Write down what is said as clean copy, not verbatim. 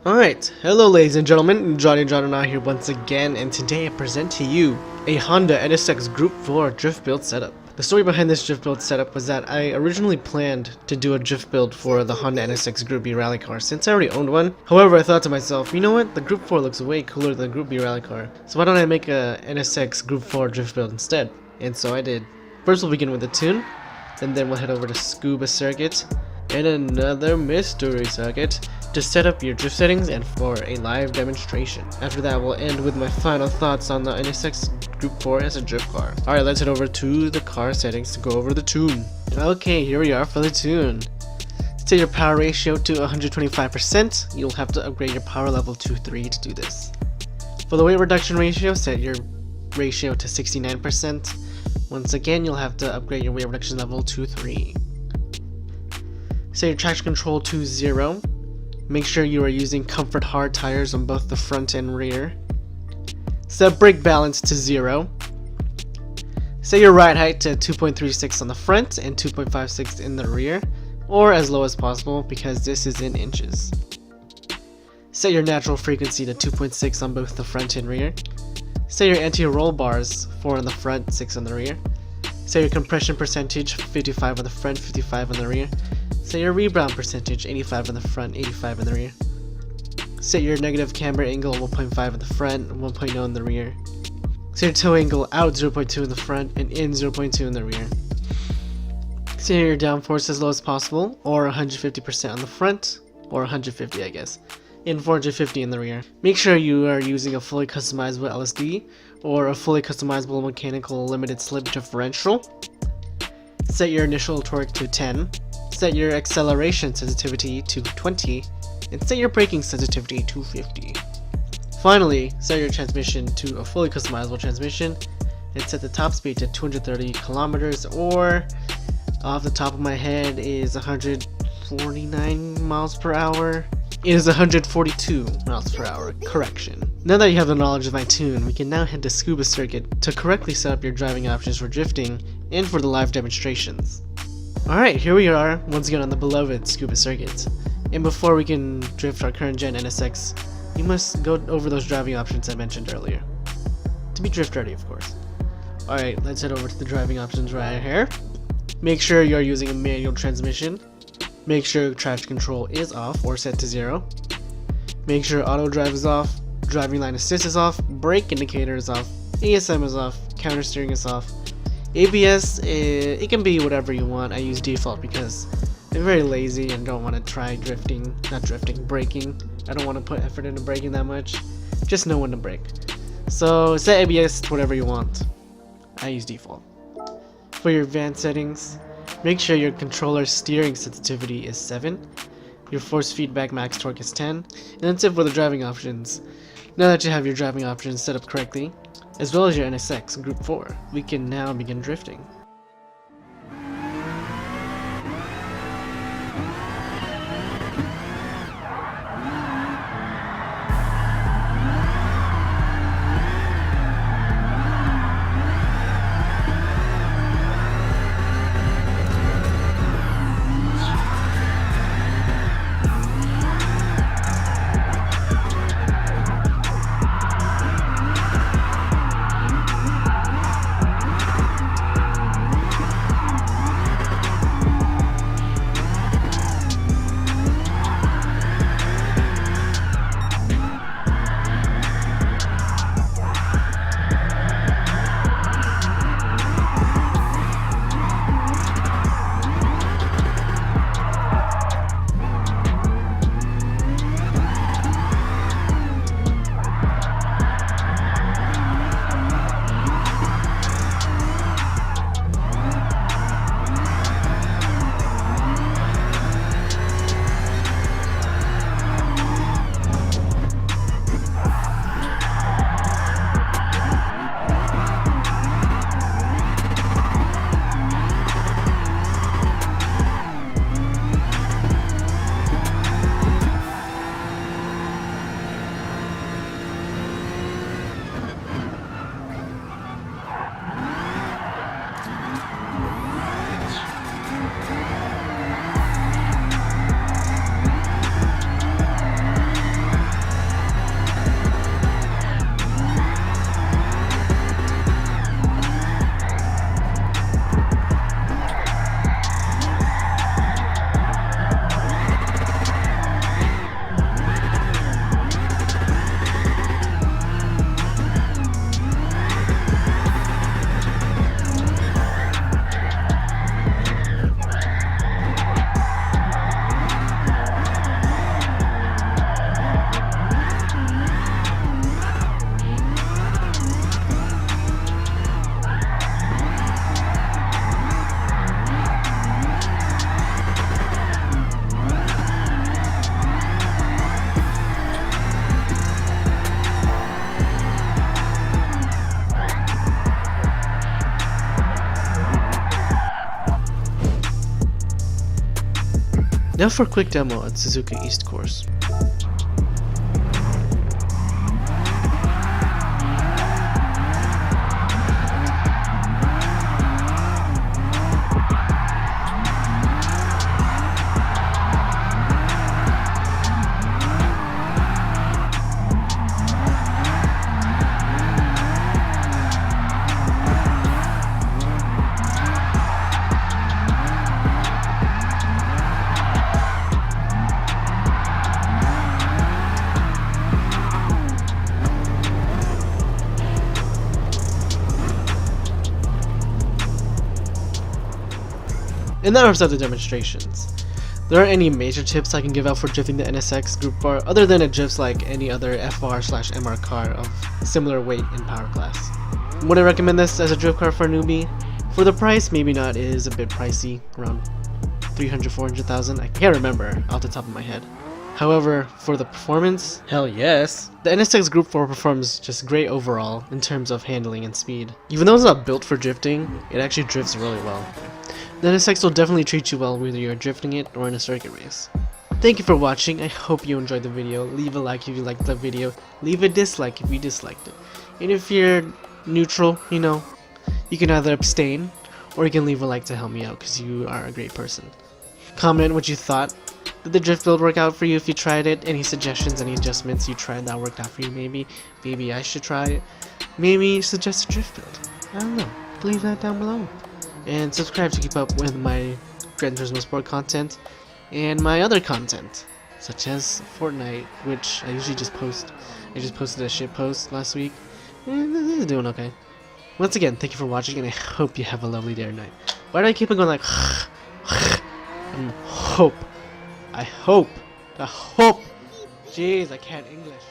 Alright, hello ladies and gentlemen, Johnny here once again, and today I present to you a Honda NSX Group 4 drift build setup. The story behind this drift build setup was that I originally planned to do a drift build for the Honda NSX Group B rally car since I already owned one. However, I thought to myself, you know what, the Group 4 looks way cooler than the Group B rally car, so why don't I make a NSX Group 4 drift build instead? And so I did. First we'll begin with the tune, and then we'll head over to Tsukuba Circuit, and another mystery circuit to set up your drift settings and for a live demonstration. After that, we'll end with my final thoughts on the NSX Group 4 as a drift car. Alright, let's head over to the car settings to go over the tune. Okay, here we are for the tune. Set your power ratio to 125%. You'll have to upgrade your power level to 3 to do this. For the weight reduction ratio, set your ratio to 69%. Once again, you'll have to upgrade your weight reduction level to 3. Set your traction control to 0. Make sure you are using comfort hard tires on both the front and rear. Set brake balance to 0. Set your ride height to 2.36 on the front and 2.56 in the rear, or as low as possible because this is in inches. Set your natural frequency to 2.6 on both the front and rear. Set your anti-roll bars 4 on the front, 6 on the rear. Set your compression percentage 55 on the front, 55 on the rear. Set your rebound percentage 85 on the front, 85 on the rear. Set your negative camber angle 1.5 on the front, 1.0 on the rear. Set your toe angle out 0.2 in the front and in 0.2 in the rear. Set your downforce as low as possible, or 150% on the front, or 150 I guess, and 450 in the rear. Make sure you are using a fully customizable LSD or a fully customizable mechanical limited slip differential. Set your initial torque to 10. Set your acceleration sensitivity to 20, and set your braking sensitivity to 50. Finally, set your transmission to a fully customizable transmission, and set the top speed to 230 kilometers, or off the top of my head is 149 miles per hour. It is 142 miles per hour, correction. Now that you have the knowledge of my tune, we can now head to Tsukuba Circuit to correctly set up your driving options for drifting and for the live demonstrations. Alright, here we are, once again on the beloved Tsukuba Circuit. And before we can drift our current gen NSX, we must go over those driving options I mentioned earlier. To be drift ready, of course. Alright, let's head over to the driving options right here. Make sure you are using a manual transmission. Make sure traction control is off or set to 0. Make sure auto drive is off, driving line assist is off, brake indicator is off, ASM is off, counter steering is off. ABS, it can be whatever you want. I use default because I'm very lazy and don't want to try braking. I don't want to put effort into braking that much. Just know when to brake. So set ABS to whatever you want. I use default. For your advanced settings, make sure your controller steering sensitivity is 7. Your force feedback max torque is 10. And that's it for the driving options. Now that you have your driving options set up correctly, as well as your NSX Group 4, we can now begin drifting. Now for a quick demo at Suzuka East Course. And that wraps up the demonstrations. There aren't any major tips I can give out for drifting the NSX Group 4 other than it drifts like any other FR/MR car of similar weight and power class. Would I recommend this as a drift car for a newbie? For the price, maybe not. It is a bit pricey, around 300,000-400,000. I can't remember off the top of my head. However, for the performance, hell yes! The NSX Group 4 performs just great overall in terms of handling and speed. Even though it's not built for drifting, it actually drifts really well. The NSX will definitely treat you well whether you're drifting it or in a circuit race. Thank you for watching. I hope you enjoyed the video. Leave a like if you liked the video. Leave a dislike if you disliked it. And if you're neutral, you know, you can either abstain or you can leave a like to help me out because you are a great person. Comment what you thought. Did the drift build work out for you if you tried it? Any suggestions, any adjustments you tried that worked out for you maybe? Maybe I should try it. Maybe suggest a drift build. I don't know. Leave that down below. And subscribe to keep up with my Gran Turismo Sport content and my other content, such as Fortnite, which I usually just post. I just posted a shit post last week, and this is doing okay. Once again, thank you for watching, and I hope you have a lovely day or night. Why do I keep on going like hope? I hope. Jeez, I can't English.